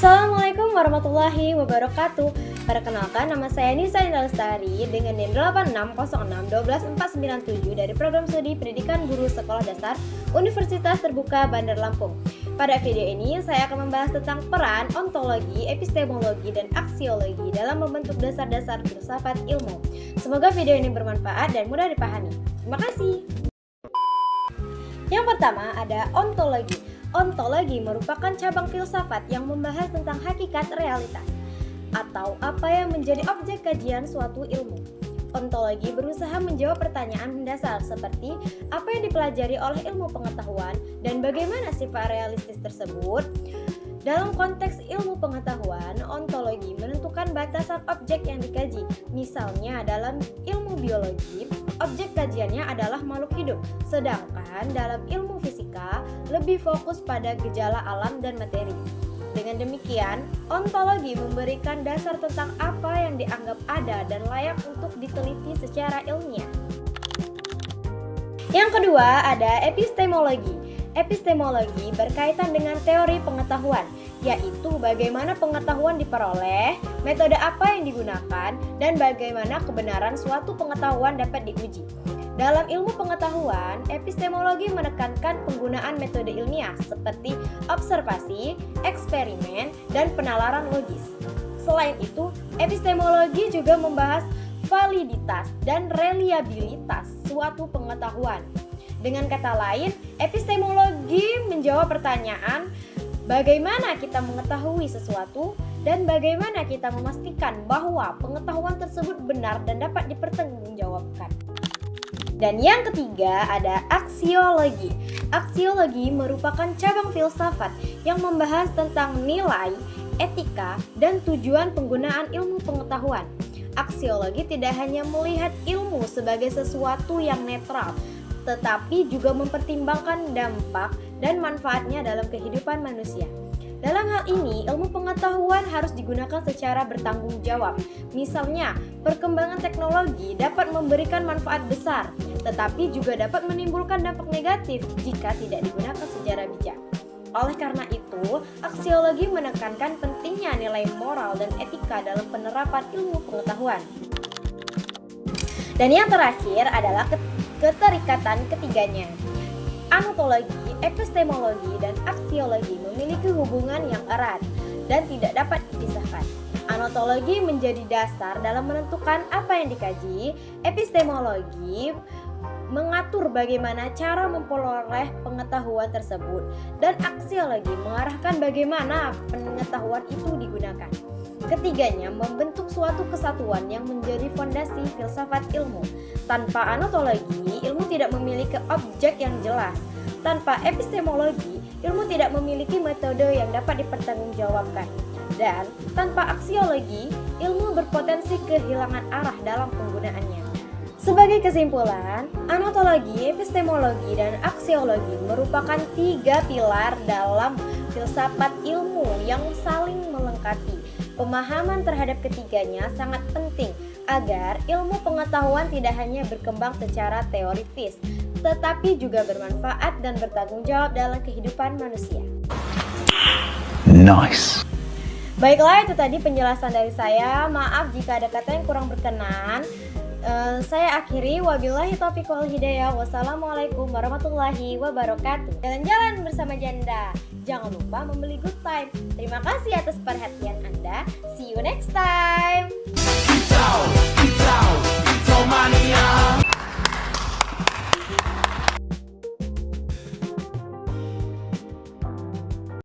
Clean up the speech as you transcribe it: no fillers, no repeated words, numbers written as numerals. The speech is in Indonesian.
Assalamualaikum warahmatullahi wabarakatuh. Perkenalkan, nama saya Nisa Indah Lestari dengan NIM 8606-12497 dari Program Studi Pendidikan Guru Sekolah Dasar Universitas Terbuka Bandar Lampung. Pada video ini, saya akan membahas tentang peran ontologi, epistemologi, dan aksiologi dalam membentuk dasar-dasar filsafat ilmu. Semoga video ini bermanfaat dan mudah dipahami. Terima kasih. Yang pertama ada ontologi. Ontologi merupakan cabang filsafat yang membahas tentang hakikat realitas atau apa yang menjadi objek kajian suatu ilmu. Ontologi berusaha menjawab pertanyaan mendasar seperti apa yang dipelajari oleh ilmu pengetahuan dan bagaimana sifat realistis tersebut. Dalam konteks ilmu pengetahuan, ontologi menentukan batasan objek yang dikaji. Misalnya dalam ilmu biologi, objek kajiannya adalah makhluk hidup, sedangkan dalam ilmu fisika lebih fokus pada gejala alam dan materi. Dengan demikian, ontologi memberikan dasar tentang apa yang dianggap ada dan layak untuk diteliti secara ilmiah. Yang kedua ada epistemologi. Epistemologi berkaitan dengan teori pengetahuan, yaitu bagaimana pengetahuan diperoleh, metode apa yang digunakan, dan bagaimana kebenaran suatu pengetahuan dapat diuji. Dalam ilmu pengetahuan, epistemologi menekankan penggunaan metode ilmiah seperti observasi, eksperimen, dan penalaran logis. Selain itu, epistemologi juga membahas validitas dan reliabilitas suatu pengetahuan. Dengan kata lain, epistemologi menjawab pertanyaan bagaimana kita mengetahui sesuatu dan bagaimana kita memastikan bahwa pengetahuan tersebut benar dan dapat dipertanggungjawabkan. Dan yang ketiga ada aksiologi. Aksiologi merupakan cabang filsafat yang membahas tentang nilai, etika, dan tujuan penggunaan ilmu pengetahuan. Aksiologi tidak hanya melihat ilmu sebagai sesuatu yang netral, tetapi juga mempertimbangkan dampak dan manfaatnya dalam kehidupan manusia. Dalam hal ini, ilmu pengetahuan harus digunakan secara bertanggung jawab. Misalnya, perkembangan teknologi dapat memberikan manfaat besar, tetapi juga dapat menimbulkan dampak negatif jika tidak digunakan secara bijak. Oleh karena itu, aksiologi menekankan pentingnya nilai moral dan etika dalam penerapan ilmu pengetahuan. Dan yang terakhir adalah keterikatan ketiganya. Antologi, epistemologi, dan aksiologi memiliki hubungan yang erat dan tidak dapat dipisahkan. Antologi menjadi dasar dalam menentukan apa yang dikaji, epistemologi mengatur bagaimana cara memperoleh pengetahuan tersebut, dan aksiologi mengarahkan bagaimana pengetahuan itu digunakan. Ketiganya membentuk suatu kesatuan yang menjadi fondasi filsafat ilmu. Tanpa antologi, ilmu tidak memiliki objek yang jelas. Tanpa epistemologi, ilmu tidak memiliki metode yang dapat dipertanggungjawabkan. Dan tanpa aksiologi, ilmu berpotensi kehilangan arah dalam penggunaannya. Sebagai kesimpulan, antologi, epistemologi, dan aksiologi merupakan tiga pilar dalam filsafat ilmu yang saling melengkapi. Pemahaman terhadap ketiganya sangat penting agar ilmu pengetahuan tidak hanya berkembang secara teoritis, tetapi juga bermanfaat dan bertanggung jawab dalam kehidupan manusia. Nice. Baiklah, itu tadi penjelasan dari saya. Maaf jika ada kata yang kurang berkenan. Saya akhiri, wabillahi taufiq wal hidayah. Wassalamualaikum warahmatullahi wabarakatuh. Jalan-jalan bersama janda. Jangan lupa membeli good time. Terima kasih atas perhatian Anda. See you next time.